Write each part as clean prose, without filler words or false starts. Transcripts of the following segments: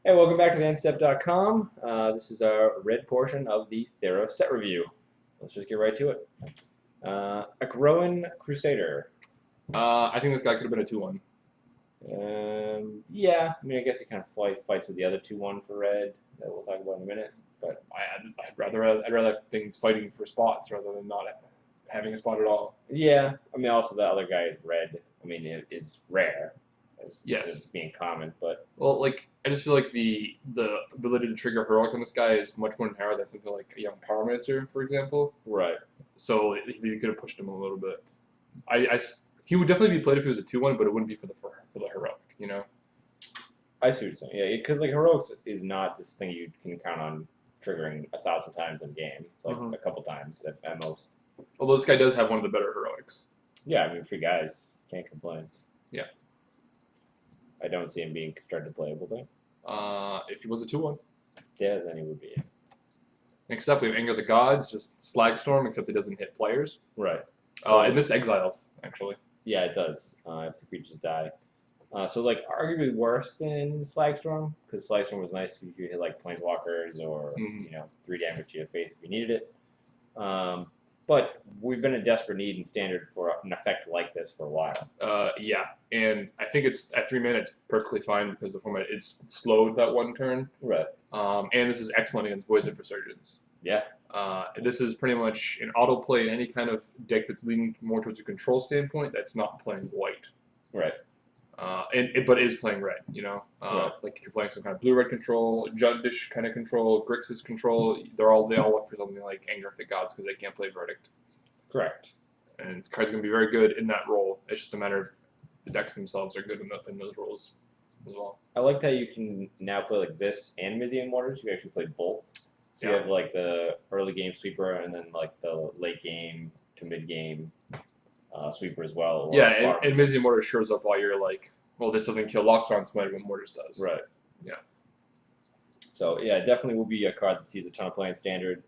Hey, welcome back to Theendstep.com. This is our red portion of the Theros set review. Let's just get right to it. A Groen Crusader. I think this guy could have been a 2-1. Yeah, I mean, I guess he kind of fights with the other 2-1 for red that we'll talk about in a minute. But I'd rather have things fighting for spots rather than not having a spot at all. yeah, I mean, also the other guy is red. I mean, it is rare instead Yes. of being common, but Well, like I just feel like the ability to trigger heroic on this guy is much more narrow than something like a young Pyromancer, for example. right. So he could have pushed him a little bit. He would definitely be played if he was a 2-1, but it wouldn't be for the heroic, you know. I see what you're saying. Yeah, because like heroics is not this thing you can count on triggering 1,000 times in a game. It's like a couple times at most. Although this guy does have one of the better heroics. Yeah, I mean, free guys can't complain. Yeah. I don't see him being constructed playable though. If he was a 2-1. Yeah, then he would be. Next up, we have Anger of the Gods, just Slagstorm, except it doesn't hit players. Right. So, And this exiles, actually. yeah, it does. If the creatures die. So like arguably worse than Slagstorm, because Slagstorm was nice because you could hit like planeswalkers or 3 damage to your face if you needed it. But we've been in desperate need in standard for an effect like this for a while. Yeah, and I think it's at 3 mana it's perfectly fine because the format is slowed that one turn. Right. And this is excellent against Voice Resurgence. Yeah. This is pretty much an auto play in any kind of deck that's leaning more towards a control standpoint that's not playing white. Right. But is playing red, you know? Right. Like if you're playing some kind of blue-red control, Juddish kind of control, Grixis control, they all look for something like Anger of the Gods because they can't play Verdict. Correct. And this card's going to be very good in that role. It's just a matter of the decks themselves are good in those roles as well. I like that you can now play like this and Mizian Mortars. You can actually play both. So you have like the early game sweeper and then like the late game to mid game sweeper as well. Yeah, and Mizian Mortar shows up while you're like, well, this doesn't kill Lockstar Smite when Mortars does. Right. Yeah. So yeah, it definitely will be a card that sees a ton of play in standard,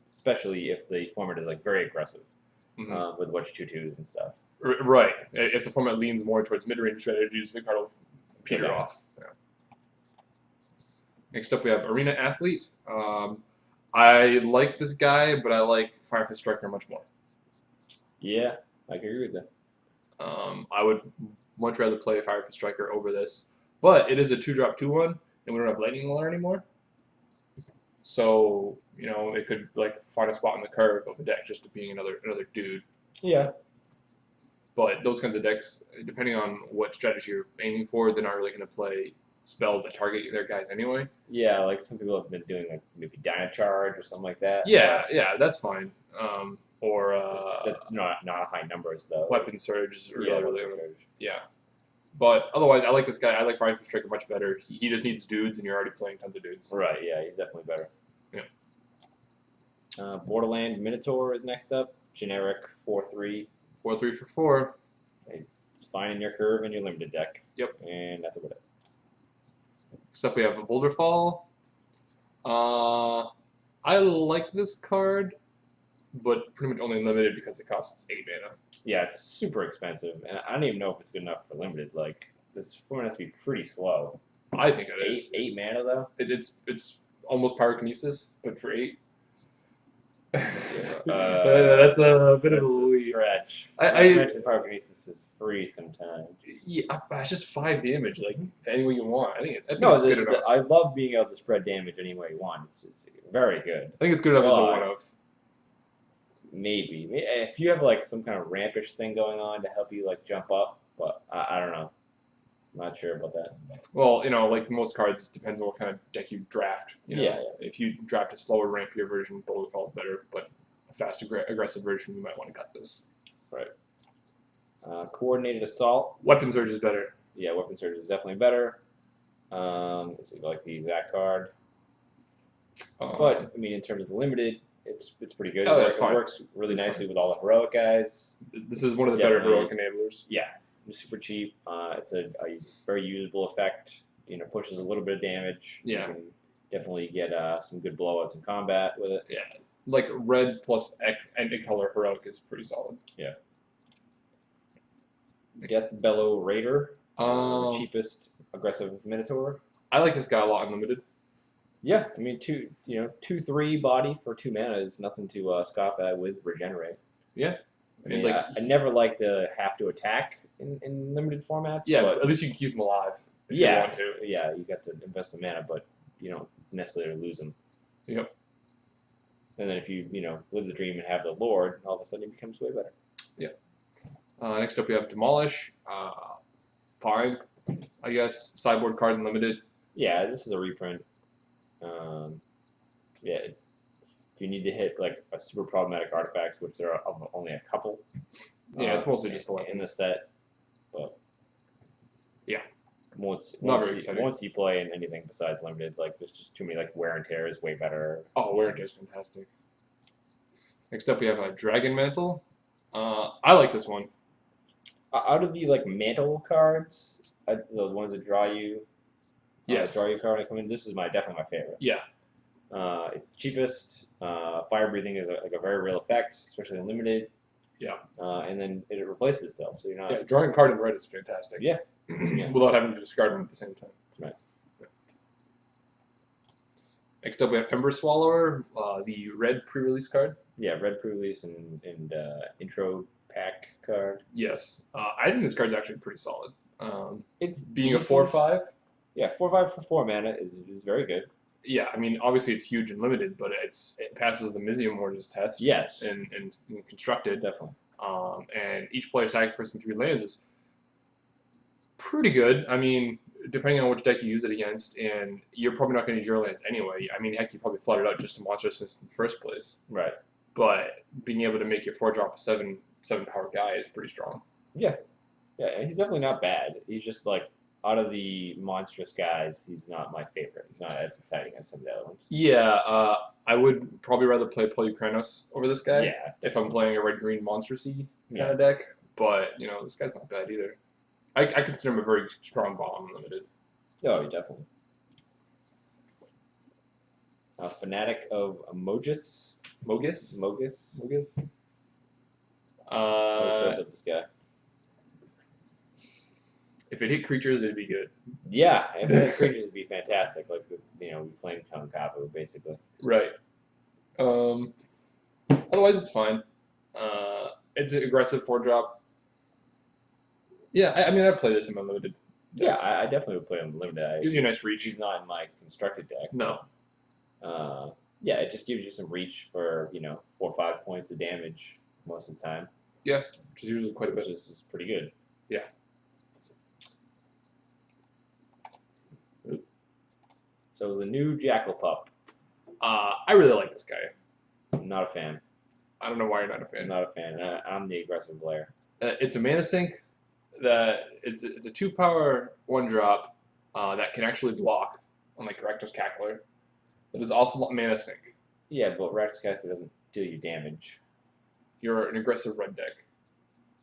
especially if the format is like very aggressive with a bunch of 2/2s and stuff. Right. If the format leans more towards mid-range strategies, the card will peter off. Yeah. Next up, we have Arena Athlete. I like this guy, but I like Firefist Striker much more. Yeah, I can agree with that. I would much rather play Firefist Striker over this, but it is a 2-drop 2/1, and we don't have Lightning Lure anymore. So it could like find a spot in the curve of a deck just to being another dude. Yeah. But those kinds of decks, depending on what strategy you're aiming for, they're not really going to play spells that target their guys anyway. Yeah, like some people have been doing like maybe Dynacharge or something like that. Yeah, that's fine. Or not high numbers though. Weapon Surge is Weapon Surge. Yeah. But otherwise, I like this guy. I like Firefist Striker much better. He just needs dudes, and you're already playing tons of dudes. Right. Yeah, he's definitely better. Yeah. Borderland Minotaur is next up. Generic 4/3. 4/3 for 4. It's fine in your curve and your limited deck. Yep. And that's about it. Next up, we have a Boulder Fall. I like this card, but pretty much only limited because it costs 8 mana. Yeah, it's super expensive, and I don't even know if it's good enough for limited. Like, this format has to be pretty slow. I think it is. 8 mana, though? It's almost Pyrokinesis, but for 8. That's a bit of a leap. Stretch. I mentioned Pyrokinesis is free sometimes. Yeah, it's just 5 damage, like any way you want. I think it's good enough. I love being able to spread damage any way you want. It's very good. I think it's good enough as a one-of. Maybe if you have like some kind of rampish thing going on to help you like jump up, but I don't know. I'm not sure about that. Well, like most cards, it depends on what kind of deck you draft. Yeah. If you draft a slower, rampier version, Boulder Fall is better, but a fast, aggressive version, you might want to cut this. Right. Coordinated Assault. Weapon Surge is better. Yeah, Weapon Surge is definitely better. It's like the exact card. But I mean, in terms of limited, it's pretty good. It works really nicely with all the heroic guys. This is one of the better heroic enablers. Yeah, it's super cheap. It's a very usable effect. Pushes a little bit of damage. Yeah, you can definitely get some good blowouts in combat with it. Yeah, like red plus any color heroic is pretty solid. Yeah. Death Bellow Raider, the cheapest aggressive Minotaur. I like this guy a lot unlimited. Yeah, I mean 2/3 body for 2 mana is nothing to scoff at with regenerate. Yeah. I mean, I never like the have to attack in limited formats. Yeah, but at least you can keep them alive if you want to. Yeah, you got to invest the mana, but you don't necessarily lose them. Yep. And then if you live the dream and have the Lord, all of a sudden it becomes way better. Yeah. Next up we have demolish. Fine, I guess. Sideboard card unlimited. Yeah, this is a reprint. Yeah, if you need to hit like a super problematic artifact, which there are only a couple. Yeah, it's mostly just in the set, but yeah, once you play in anything besides limited, like there's just too many. Like wear and tear is way better. Oh, wear and tear is fantastic. Next up we have a dragon mantle. I like this one. Out of the like mantle cards, the ones that draw you. Yes. Draw your card when I come in. This is definitely my favorite. Yeah. It's cheapest. Fire breathing is a very real effect, especially in limited. Yeah. And then it replaces itself, so you're not. Yeah, drawing a card in red is fantastic. Yeah. Without having to discard them at the same time. Right. Next up we have Ember Swallower, the red pre-release card. Yeah, red pre-release and intro pack card. Yes. I think this card's actually pretty solid. It's being decent. a 4/5. Yeah, 4/5 for 4 mana is very good. Yeah, I mean, obviously it's huge and limited, but it passes the Mizium Ward's test. Yes. And constructed. Definitely. And each player sacrificing 3 lands is pretty good. I mean, depending on which deck you use it against, and you're probably not going to use your lands anyway. I mean, heck, you probably flooded out just to monster assist in the first place. Right. But being able to make your 4-drop a 7 power guy is pretty strong. Yeah. Yeah, he's definitely not bad. He's just like, out of the monstrous guys, he's not my favorite. He's not as exciting as some of the other ones. Yeah, I would probably rather play Polykranos over this guy. Yeah. If I'm playing a red-green monstrosy kind of deck. But, this guy's not bad either. I consider him a very strong bomb limited. Oh, definitely. A fanatic of Mogus. Mogus? Mogus. Mogus? I'm sure about this guy. If it hit creatures, it'd be good. Yeah, if it hit creatures, it'd be fantastic. Like, we Flame Tongue Kapu, basically. Right. Otherwise, it's fine. It's an aggressive 4-drop. Yeah, I mean, I'd play this in my limited deck. Yeah, I definitely would play him limited. Gives you a nice reach. He's not in my constructed deck. No. Yeah, it just gives you some reach for, 4 or 5 points of damage most of the time. Yeah, which is usually quite a bit. Which is pretty good. Yeah. So the new Jackal Pup. I really like this guy. I'm not a fan. I don't know why you're not a fan. I'm not a fan. I'm the aggressive player. It's a mana sink that it's a 2-power 1-drop that can actually block, unlike Rakdos Cackler. It is also mana sink. Yeah, but Rakdos Cackler doesn't deal you damage. You're an aggressive red deck.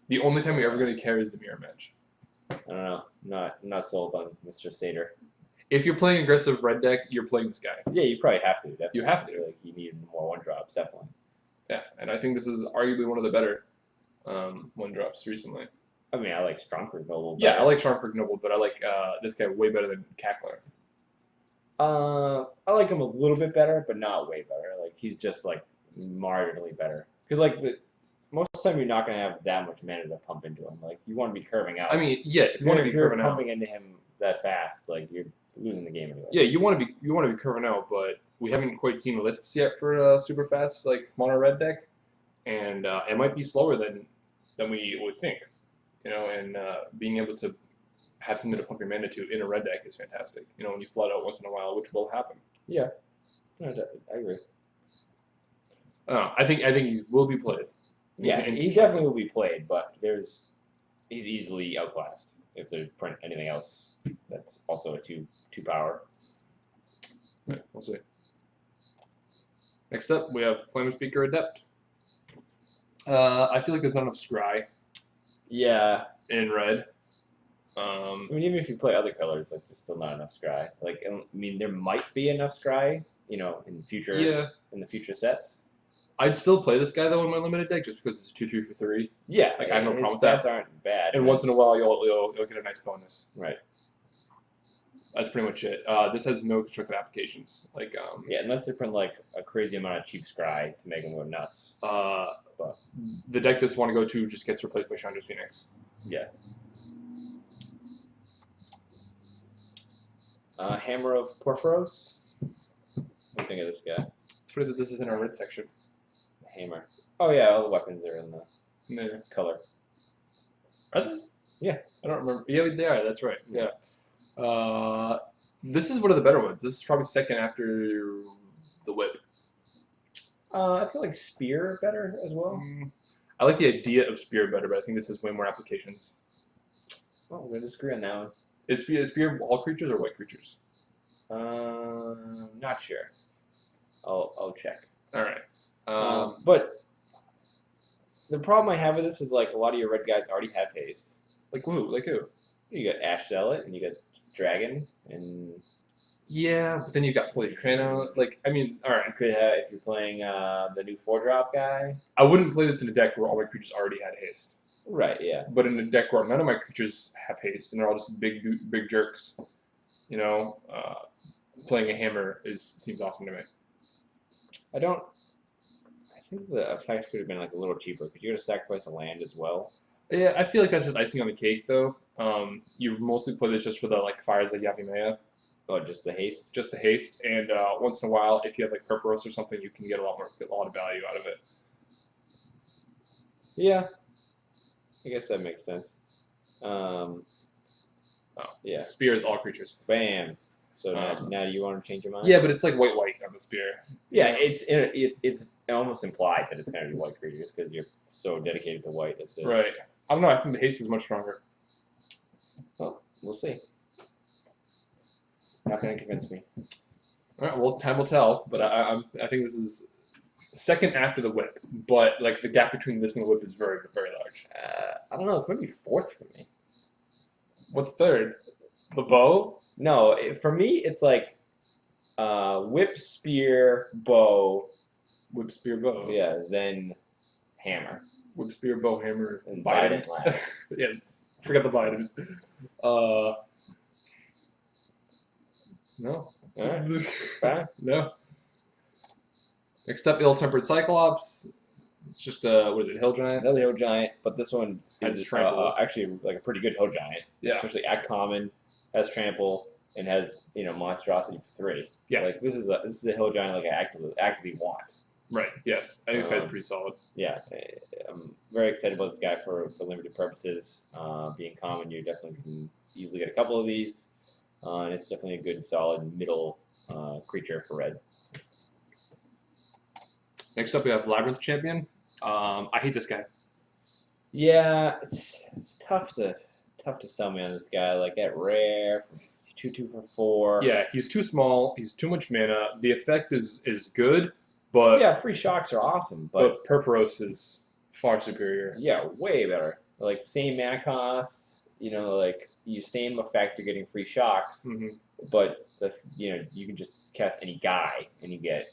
The only time you're ever going to care is the mirror match. I don't know. I'm not sold on Mr. Satyr. If you're playing aggressive red deck, you're playing this guy. Yeah, you probably have to. Definitely. You have to. Like, you need more 1-drops, definitely. Yeah, and I think this is arguably one of the better 1-drops recently. I mean, I like Stromberg Noble. Yeah, I like Stromberg Noble, but I like this guy way better than Cackler. I like him a little bit better, but not way better. Like, he's just, like, marginally better. Because, like, most of the time you're not going to have that much mana to pump into him. Like, you want to be curving out. I mean, yes, you want to be curving out. If you're pumping into him that fast, like, you're losing the game anyway. Yeah, you want to be curving out, but we haven't quite seen lists yet for a super fast like mono red deck, and it might be slower than we would think, and being able to have something to pump your mana to in a red deck is fantastic. When you flood out once in a while, which will happen. Yeah, no, I agree. I think he will be played. Yeah, he definitely will be played, but he's easily outclassed if they print anything else that's also a 2-power. Yeah, we'll see. Next up, we have Flame Speaker Adept. I feel like there's not enough scry. Yeah. In red. I mean, even if you play other colors, like, there's still not enough scry. Like, I mean, there might be enough scry, in the future sets. I'd still play this guy though in my limited deck just because it's a 2/3 for 3. Yeah, like I have no problem with that. Stats aren't bad. And once in a while you'll get a nice bonus. Right. That's pretty much it. This has no constructed applications. Like Yeah, unless they print like a crazy amount of cheap scry to make them go nuts. But the deck this want to go to just gets replaced by Chandra's Phoenix. yeah. Hammer of Porphyros. What do you think of this guy? It's funny that this is in our red section. Hammer. Oh yeah, all the weapons are in the Yeah. color. Are they? Yeah. I don't remember. Yeah, they are. That's right. Yeah. This is one of the better ones. This is probably second after the whip. I feel like Spear better as well. I like the idea of Spear better, but I think this has way more applications. Oh, we're gonna disagree on that one. Is Spear all creatures or white creatures? Not sure. I'll check. All right. But the problem I have with this is like a lot of your red guys already have haste. Like who? Like who? You got Ash Zealot and you got Dragon and Yeah, but then you got Polycrano. Like, I mean, all right. you could have if you're playing the new 4-drop guy. I wouldn't play this in a deck where all my creatures already had haste. Right. Yeah. But in a deck where none of my creatures have haste and they're all just big jerks, you know, playing a hammer seems awesome to me. I think the effect could have been like a little cheaper because you got to sacrifice a land as well. Yeah, I feel like that's just icing on the cake, though. You mostly play this just for the like fires like Yavimea, Oh, just the haste. just the haste, and once in a while, if you have like Perforos or something, you can get a lot of value out of it. Yeah. I guess that makes sense. Oh, Yeah. Spear is all creatures. Bam. So now you want to change your mind? Yeah, but it's like white on the Spear. Yeah, it's almost implied that it's going to be white creatures because you're so dedicated to white as it is. Right. I don't know. I think the haste is much stronger. Well, we'll see. Not going to convince me. All right. Well, time will tell. But I think this is second after the whip. But like the gap between this and the whip is very, very large. I don't know. It's going to be fourth for me. What's third? The bow? No, for me, it's like whip, spear, bow. Whip, spear, bow. Yeah, then hammer. Whip, spear, bow, hammer, And Biden. Biden last. Yeah, forget the Biden. No. All right. Fine. No. Next up, Ill-Tempered Cyclops. It's just what is it, Hill Giant? Another hill giant, but this one Has is trample. actually like a pretty good hill giant. Yeah. Especially at common, has trample, and has monstrosity for 3. Yeah. Like this is a hill giant like I actively want. Right. Yes. I think this guy's pretty solid. Yeah, I'm very excited about this guy for limited purposes. Being common, you definitely can easily get a couple of these, and it's definitely a good solid middle creature for red. Next up, we have Labyrinth Champion. I hate this guy. Yeah, it's tough to sell me on this guy. Like at rare, 2/2 for 4. Yeah, he's too small. He's too much mana. The effect is good, but Yeah, free shocks are awesome, but Perforos is far superior. yeah, way better. Like same mana cost, like you same effect, you're getting free shocks, Mm-hmm. but you can just cast any guy and you get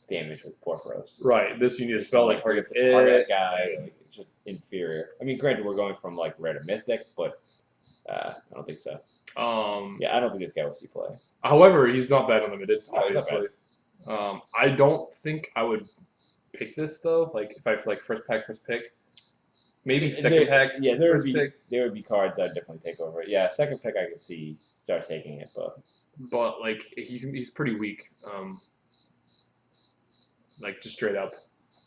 damage with Porphyros. Right. This you need a spell that targets the target it. guy. Like, it's just inferior. I mean, granted, we're going from like rare to mythic, but I don't think so. Yeah, I don't think this guy will see play. However, he's not bad unlimited. Oh, he's not Obviously. I don't think I would pick this though. Like if I like first pick, maybe second pack. Yeah, there first would be pick. there would be cards I'd definitely take over it. Yeah, second pick I could see start taking it, But like he's pretty weak. Like just straight up.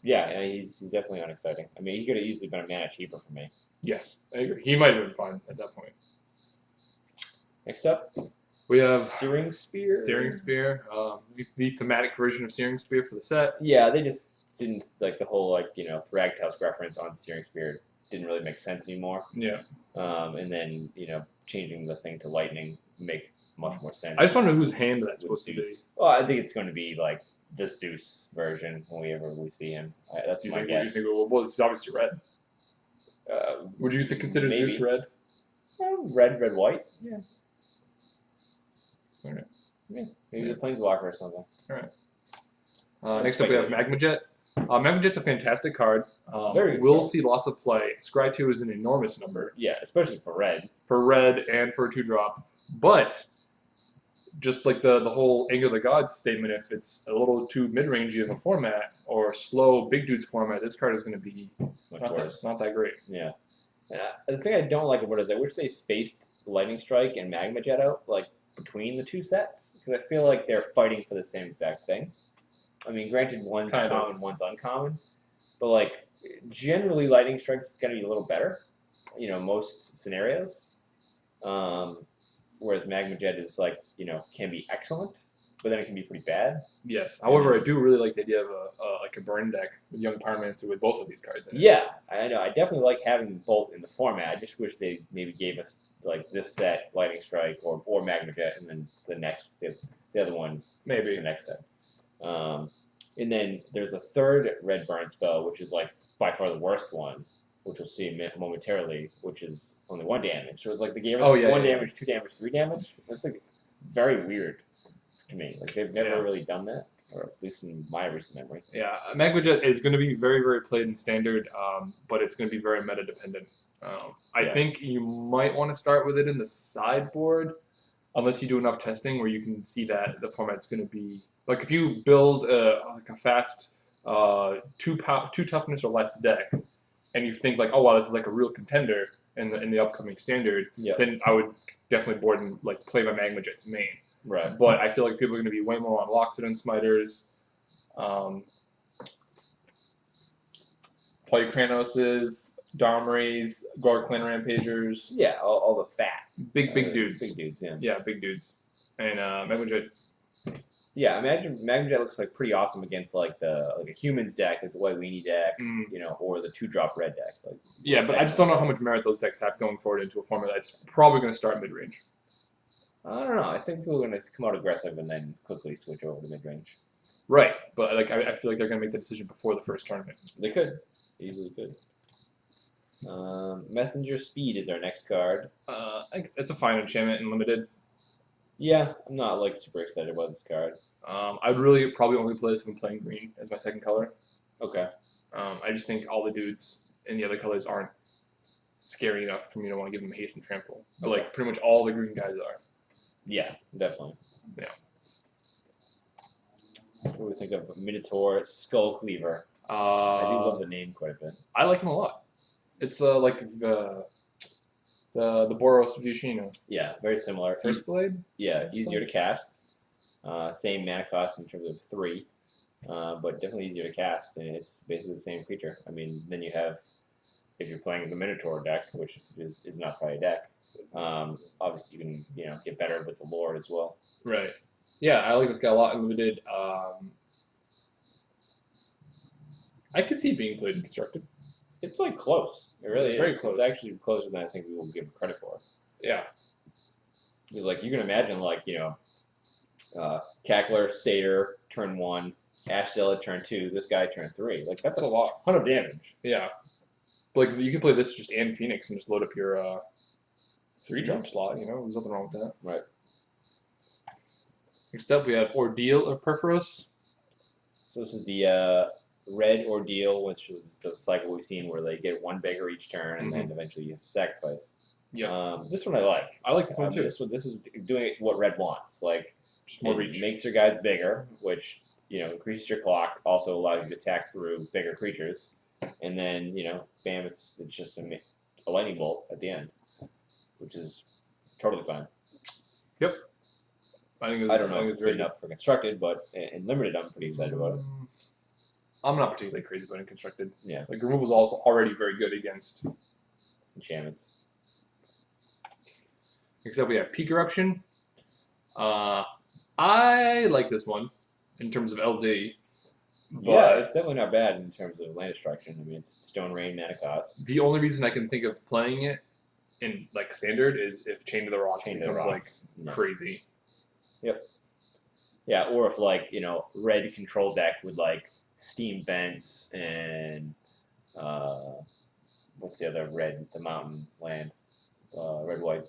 yeah, he's definitely unexciting. I mean, he could have easily been a mana cheaper for me. Yes, I agree. He might have been fine at that point. Next up, We have Searing Spear. Searing Spear, the thematic version of Searing Spear for the set. Yeah, they just didn't like the whole Thragtusk reference on Searing Spear didn't really make sense anymore. Yeah. And then changing the thing to lightning make much more sense. I just want to know whose hand that's with supposed to be. Zeus. Well, I think it's going to be like the Zeus version whenever we see him. That's Do you my think? guess. Well, it's obviously red. Would you consider maybe. Zeus red? Red, white. Yeah. All right. Yeah. Maybe the Planeswalker or something. Next up, we have Magma Jet. Magma Jet's a fantastic card. Very we'll cool. see lots of play. Scry 2 is an enormous number Yeah, especially for red. for red and for a 2-drop. But just like the whole Anger of the Gods statement, if it's a little too mid-rangey of a format or slow big dudes format, this card is going to be not that great. Yeah. And the thing I don't like about it is I wish they spaced Lightning Strike and Magma Jet out like between the two sets, because I feel like they're fighting for the same exact thing. I mean, granted, one's common, one's uncommon, but like generally Lightning Strike's going to be a little better, you know, most scenarios. Whereas Magma Jet is like, you know, can be excellent, but then it can be pretty bad. Yes. However, I do really like the idea of a burn deck with Young Pyromancer with both of these cards in it. Yeah, I know. I definitely like having both in the format. I just wish they maybe gave us like this set Lightning Strike or Magma Jet, and then the other one maybe the next set. And then there's a third red burn spell, which is like by far the worst one, which we'll see momentarily, which is only 1 damage. So it's like they gave us 1 damage, 2 damage, 3 damage. That's like very weird to me. Like they've never really done that, or at least in my recent memory. Yeah, Magma Jet is going to be very, very played in Standard, but it's going to be very meta dependent. I think you might want to start with it in the sideboard, unless you do enough testing where you can see that the format's going to be like if you build like a fast 2 toughness or less deck, and you think like, oh wow, this is like a real contender in the upcoming Standard, then I would definitely board and like play my Magma Jet to main. Right. But I feel like people are going to be way more on Loxodon Smiters, Polychronoses, Darmaries, Gorg Clan Rampagers. Yeah, all the fat. Big dudes. Big dudes, yeah. Yeah, big dudes. And Magma Jet. Yeah, imagine Magma Jet looks like pretty awesome against like a humans deck, like the White Weenie deck, you know, or the 2-drop red deck. Like, yeah, but I just don't know how much merit those decks have going forward into a format that's probably going to start mid range. I don't know. I think people are going to come out aggressive and then quickly switch over to mid range. Right, but like I feel like they're going to make the decision before the first tournament. They could, easily could. Messenger Speed is our next card. It's a fine enchantment and limited. Yeah, I'm not like super excited about this card. I'd really probably only play this if I'm playing green as my second color. Okay. I just think all the dudes in the other colors aren't scary enough for me to want to give them haste and trample. But like pretty much all the green guys are. Yeah, definitely. Yeah. What do we think of Minotaur Skull Cleaver? I do love the name quite a bit. I like him a lot. It's like the Boros of Yoshino. Yeah, very similar. First Blade? Yeah, easier to cast. Same mana cost in terms of 3, but definitely easier to cast, and it's basically the same creature. I mean, then you have, if you're playing the Minotaur deck, which is not quite a deck, obviously you can get better with the Lord as well. Right. Yeah, I like this guy a lot. Limited. I could see it being played and constructed. It's like close. It really is. Very close. It's actually closer than I think we will give it credit for. Yeah. Because like you can imagine Cackler, Satyr, turn 1, Ashzilla, turn 2, this guy, turn 3. Like that's a lot, ton of damage. Yeah. Like you can play this just and Phoenix and just load up your 3-drop slot. There's nothing wrong with that. Right. Next up, we have Ordeal of Perforos. So this is the red Ordeal, which was the cycle we've seen where they get 1 beggar each turn, and then eventually you have to sacrifice. Yeah. This one I like. I like this one too. This is doing what red wants. Like just more reach. Makes your guys bigger, which increases your clock. Also allows you to attack through bigger creatures, and then bam, it's just a lightning bolt at the end, which is totally fine. Yep. I don't know if it's good enough for constructed, but in limited, I'm pretty excited about it. I'm not particularly crazy about it in constructed. Yeah. Like removal is also already very good against enchantments. Next up, we have Peak Eruption. I like this one in terms of LD. But yeah, it's definitely not bad in terms of land destruction. I mean, it's Stone Rain mana cost. The only reason I can think of playing it in like standard is if Chain to the Rocks becomes like crazy. Yep. Yeah, or if red control deck with Steam Vents and what's the other red, the mountain land, red white.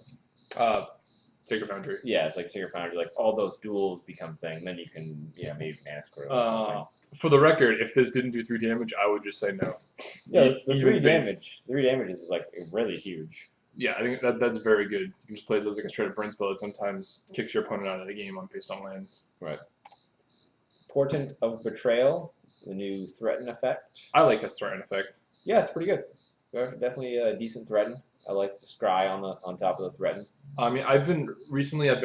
Sacred Foundry. Yeah, it's like Sacred Foundry. Like all those duels become thing. Then you can maybe mana screw or something. For the record, if this didn't do 3 damage, I would just say no. Yeah, the 3 damage. 3 damage is really huge. Yeah, I think that's very good. You can just play this as like a straight up brain spell that sometimes kicks your opponent out of the game based on lands. Right. Portant of Betrayal, the new threaten effect. I like this threaten effect. Yeah, it's pretty good. Definitely a decent threaten. I like to scry on top of the threaten. I mean, I've been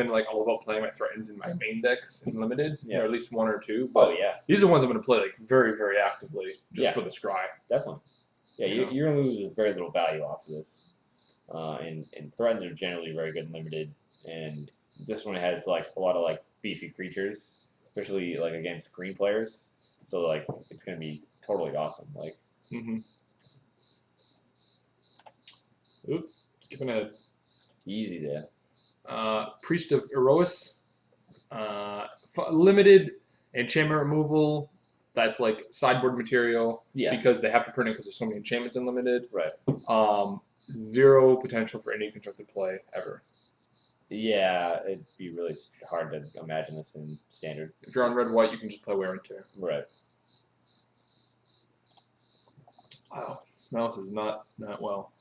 like all about playing my threatens in my main decks in limited, or at least one or two. But yeah, these are the ones I'm going to play like very, very actively just for the scry. Definitely. Yeah, you're going to lose very little value off of this. And threatens are generally very good in limited, and this one has like a lot of like beefy creatures, especially like against green players. So like it's going to be totally awesome. Like. Oop, skipping ahead. Easy there. Priest of Eros. Limited enchantment removal. That's like sideboard material. Yeah. Because they have to print it because there's so many enchantments in limited. Right. 0 potential for any constructed play ever. Yeah, it'd be really hard to imagine this in standard. If you're on red-white, you can just play wear and tear. Right. Wow, Smelt is not well.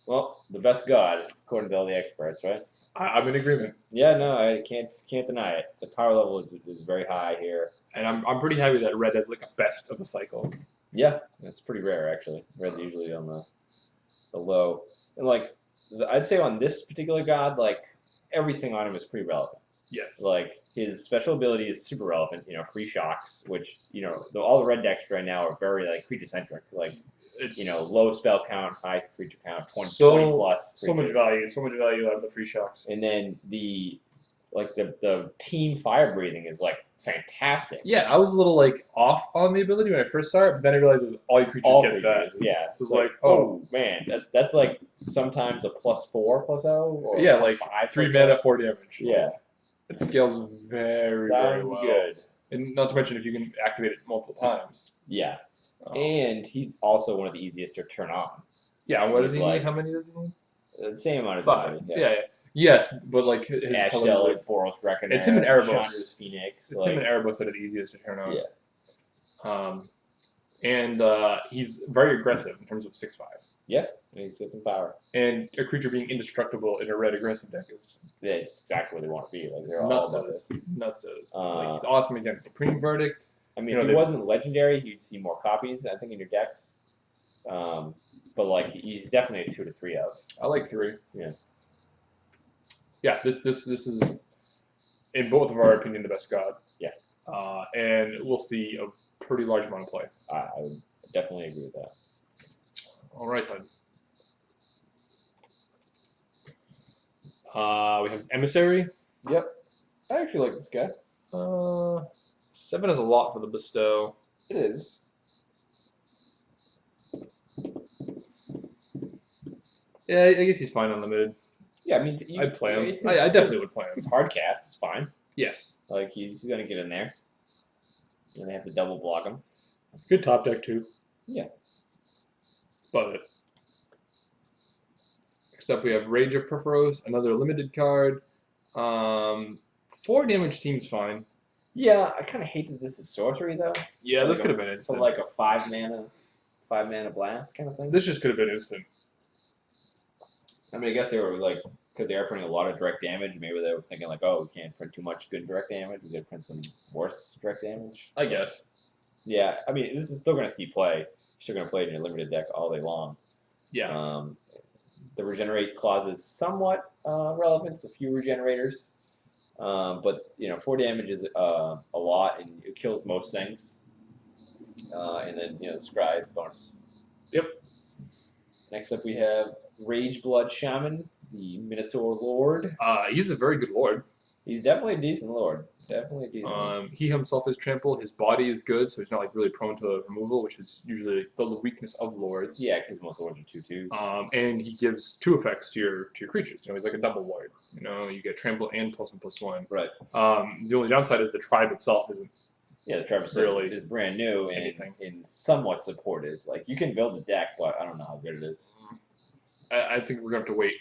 Well, the best god, according to all the experts, right? I'm in agreement. Yeah, no, I can't deny it. The power level is very high here. And I'm pretty happy that red has like a best of the cycle. Yeah, it's pretty rare actually. Red's usually on the low. And like I'd say on this particular god, like everything on him is pretty relevant. Yes. Like his special ability is super relevant. Free shocks, which all the red decks right now are very like creature centric. Like it's low spell count, high creature count, 20 plus. So much value out of the free shocks. And then the team fire breathing is like fantastic. Yeah, I was a little like off on the ability when I first saw it, but then I realized it was all your creatures get that. Yeah, so it's like, oh man, that's like sometimes a +4/+0. Or yeah, like 3 mana, 4 damage. Yeah, it scales very very well. Good. And not to mention if you can activate it multiple times. Yeah. And he's also one of the easiest to turn on. Yeah, what does he need? How many does he need? The same amount as 5. Yeah. Yes, but like his Ash colors Cell, like Boros Reckoner, it's him and Erebos. Chandra's Phoenix. It's him and Erebos that are the easiest to turn on. Yeah. And he's very aggressive in terms of 6/5. Yeah, and he's got some power. And a creature being indestructible in a red aggressive deck is it's exactly what they want to be. Like they're all nutsos. Like he's awesome against Supreme Verdict. I mean, if he wasn't legendary, you'd see more copies, I think, in your decks. But like, he's definitely a 2 to 3 of. I like 3. Yeah. Yeah. This is, in both of our opinion, the best god. Yeah. And we'll see a pretty large amount of play. I would definitely agree with that. All right then. We have his Emissary. Yep. I actually like this guy. 7 is a lot for the bestow. It is. Yeah, I guess he's fine unlimited. Yeah, I mean, I'd play him. I definitely would play him. His hard cast is fine. Yes. Like he's gonna get in there. And they have to double block him. Good top deck too. Yeah. That's about it. Next up we have Rage of Perforos, another limited card. 4 damage team's fine. Yeah, I kind of hate that this is sorcery though. Yeah, this could have been instant. So like a 5 mana blast kind of thing. This just could have been instant. I mean, I guess they were like, because they are printing a lot of direct damage, maybe they were thinking like, oh, we can't print too much good direct damage. We could print some worse direct damage. I guess. Yeah, I mean, this is still going to see play. You're still going to play it in your limited deck all day long. Yeah. The regenerate clause is somewhat relevant. It's a few regenerators. But, 4 damage is a lot, and it kills most things. And then, the scry is bonus. Yep. Next up we have Rage Blood Shaman, the Minotaur Lord. He's a very good lord. He's definitely a decent lord. Definitely a decent lord. He himself is trample. His body is good, so he's not like really prone to removal, which is usually the weakness of lords. Yeah, because most lords are 2/2s. And he gives 2 effects to your creatures. He's like a double lord. You get trample and +1/+1. Right. The only downside is the tribe itself isn't. Yeah, the tribe really is brand new and somewhat supported. Like you can build the deck, but I don't know how good it is. I think we're gonna have to wait.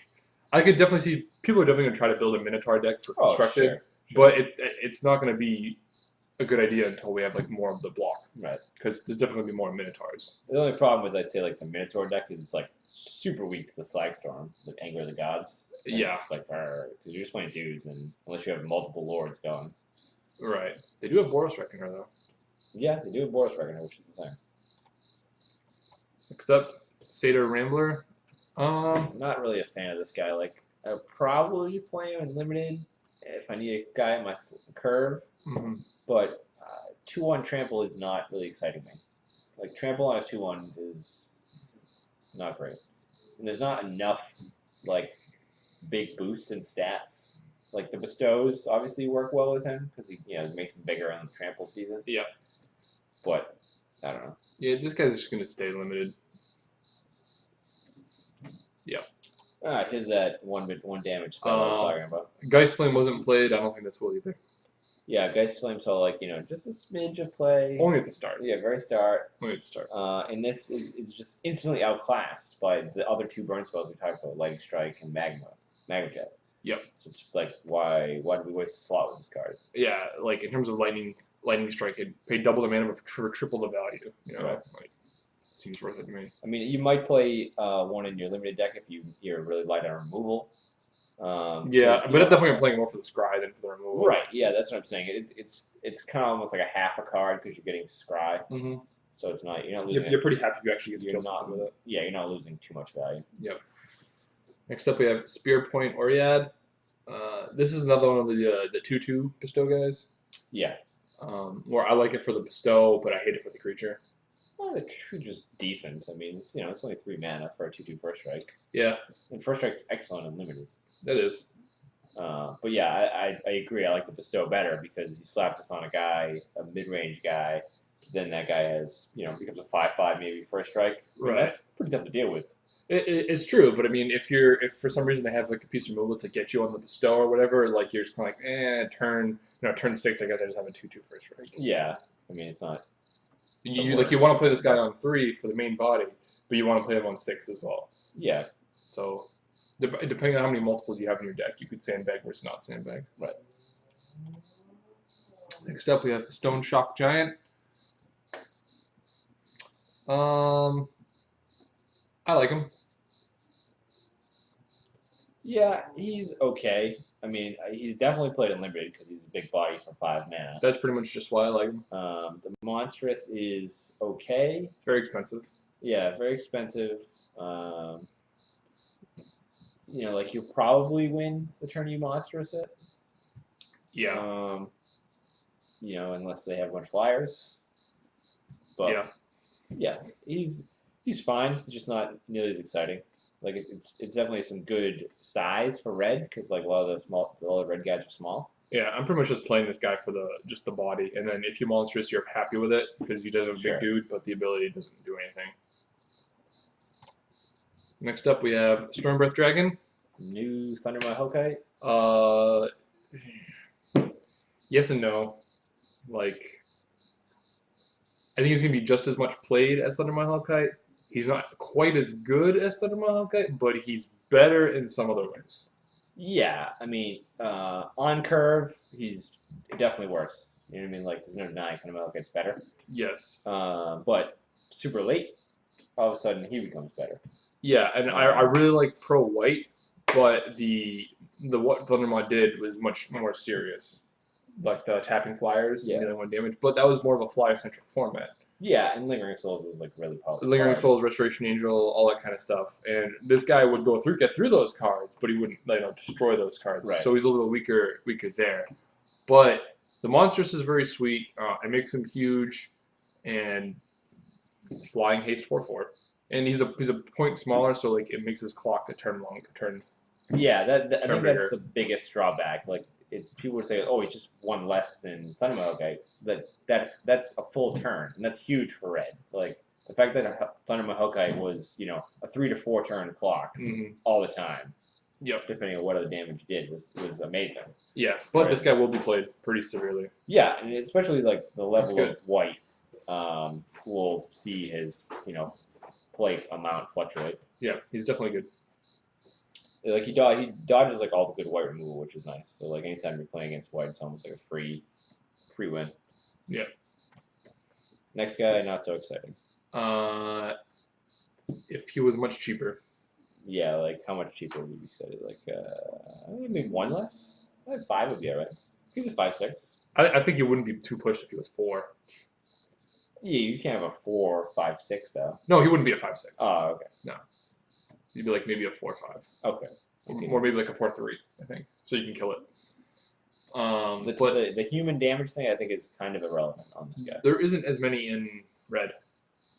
I could definitely see people are definitely gonna try to build a Minotaur deck for constructed, sure. but it's not gonna be a good idea until we have like more of the block. Right. Because there's definitely gonna be more Minotaurs. The only problem with, I'd say, like the Minotaur deck is it's like super weak to the Slagstorm, the Anger of the Gods. And Yeah. It's like, because you're just playing dudes, and unless you have multiple lords going. Right. They do have Boros Reckoner though. Yeah, they do have Boris Reckoner, which is the thing. Except Cedarrambler. I'm not really a fan of this guy. Like, I would probably play him in limited if I need a guy at my curve. Mm-hmm. But 2-1 trample is not really exciting me. Like, trample on a 2-1 is not great. And there's not enough, like, big boosts in stats. Like, the bestows obviously work well with him because he, makes him bigger and the trample's decent. Yeah. But, I don't know. Yeah, this guy's just gonna stay limited. His that one damage spell I was talking about. Geist Flame wasn't played. I don't think this will either. Yeah, Geist Flame saw like, just a smidge of play. Only at the start. Yeah, very start. Only at the start. And this is just instantly outclassed by the other two burn spells we talked about, Lightning Strike and Magma Jet. Yep. So it's just like, why did we waste a slot with this card? Yeah, like in terms of Lightning Strike, it paid double the mana for triple the value. Right. Like, it seems worth it to me. I mean, you might play one in your limited deck if you're really light on removal. Yeah, but at that point, you're playing more for the scry than for the removal. Right. Yeah, that's what I'm saying. It's kind of almost like a half a card because you're getting scry. Mm-hmm. So it's not you're not losing. You're pretty happy if you actually get to kill not something with it. Yeah, you're not losing too much value. Yep. Next up, we have Spearpoint Ordeal. This is another one of the 2/2 bestow guys. Yeah. Where I like it for the bestow, but I hate it for the creature. Well, the creature's decent. I mean, it's only 3 mana for a 2/2 first strike. Yeah. And first strike's excellent and limited. That is. But yeah, I agree. I like the bestow better because you slap this on a guy, a mid-range guy, then that guy has, becomes a 5/5 maybe first strike. Right. That's pretty tough to deal with. It's true, but I mean, if for some reason they have like a piece of removal to get you on the bestow or whatever, like you're just kind of like, turn 6, I guess I just have a 2/2 first strike. Yeah, I mean it's not. You want to play this guy on 3 for the main body, but you want to play him on 6 as well. Yeah. So, depending on how many multiples you have in your deck, you could sandbag versus not sandbag. Right. Next up, we have Stoneshock Giant. I like him. Yeah, he's okay. I mean, he's definitely played unlimited because he's a big body for 5 mana. That's pretty much just why I like him. The monstrous is okay. It's very expensive. Yeah, very expensive. Like you'll probably win the turn you monstrous it. Yeah. Unless they have a bunch of flyers. But yeah, he's fine. He's just not nearly as exciting. Like it's definitely some good size for red because like a lot of the red guys are small. Yeah, I'm pretty much just playing this guy for just the body, and then if you monstrous, you're happy with it because you just have a big dude, but the ability doesn't do anything. Next up, we have Stormbreath Dragon. New Thundermaw Hellkite. Yes and no. Like, I think he's gonna be just as much played as Thundermaw Hellkite. He's not quite as good as Thundermaw Hellkite, but he's better in some other ways. Yeah, I mean, on curve, he's definitely worse. You know what I mean? Like, there's no denying Thundermaw Hellkite's better. Yes. But super late, all of a sudden he becomes better. Yeah, and I really like Pro White, but what Thundermaw did was much more serious. Like the tapping flyers and dealing 1 damage, but that was more of a flyer-centric format. Yeah, and Lingering Souls was like really powerful. Lingering Souls, Restoration Angel, all that kind of stuff. And this guy would get through those cards, but he wouldn't destroy those cards. Right. So he's a little weaker there. But the Monstrous is very sweet. It makes him huge, and he's flying haste 4/4. And he's a point smaller, so like it makes his clock turn longer. Yeah, I think that's the biggest drawback. Like people would say, oh, he's just 1 less than Thundermaw Hellkite. That's a full turn, and that's huge for red. Like the fact that Thundermaw Hellkite was a 3 to 4 turn clock all the time. Yep. Depending on what other damage you did was amazing. Yeah, but this guy will be played pretty severely. Yeah, and especially like the level of white, we'll see his play amount fluctuate. Yeah, he's definitely good. Like he dodges like all the good white removal, which is nice. So like anytime you're playing against white, it's almost like a free win. Yeah. Next guy, not so exciting. If he was much cheaper. Yeah, like how much cheaper would you say? Like maybe one less? I think 5 would be alright. He's a 5/6. I think he wouldn't be too pushed if he was 4. Yeah, you can't have a 4, 5/6 though. No, he wouldn't be a 5/6. Oh, okay. He'd be like maybe a 4/5. Okay. Or maybe like a 4/3, I think. So you can kill it. The human damage thing I think is kind of irrelevant on this guy. There isn't as many in red.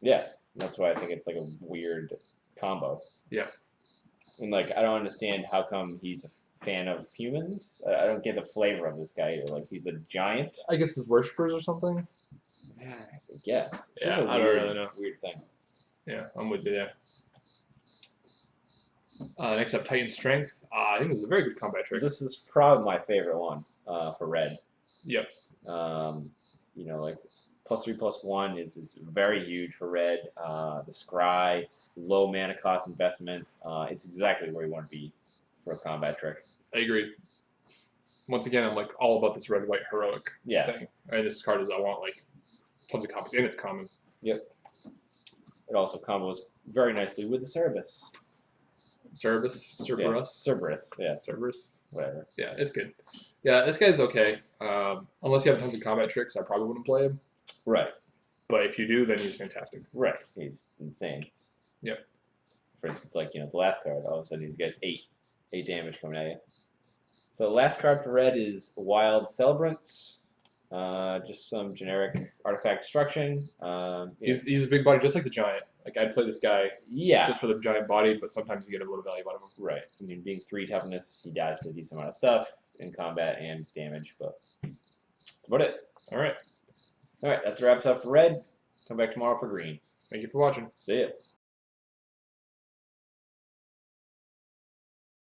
Yeah, that's why I think it's like a weird combo. Yeah. And like I don't understand how come he's a fan of humans. I don't get the flavor of this guy either. Like he's a giant. I guess his worshippers or something. I guess. It's Yeah, just a I don't weird, really know. Weird thing. Yeah, I'm with you there. Next up, Titan Strength. I think this is a very good combat trick. This is probably my favorite one for red. Yep. You know, like +3/+1 is very huge for red. The scry, low mana cost investment. It's exactly where you want to be for a combat trick. I agree. Once again, I'm like all about this red-white heroic thing. And this card is I want like tons of copies, and it's common. Yep. It also combos very nicely with the Cerberus. Cerberus? Cerberus, yeah. Cerberus? Whatever. Yeah, it's good. Yeah, this guy's okay. Unless you have tons of combat tricks, I probably wouldn't play him. Right. But if you do, then he's fantastic. Right. He's insane. Yep. For instance, like, you know, the last card, all of a sudden he's got 8 damage coming at you. So the last card for red is Wild Celebrants. Just some generic artifact destruction. He's a big body, just like the giant. Like I'd play this guy just for the giant body, but sometimes you get a little value out of him. Right. I mean, being 3 toughness, he dies to a decent amount of stuff in combat and damage, but that's about it. All right. All right, that's wraps up for red. Come back tomorrow for green. Thank you for watching. See ya.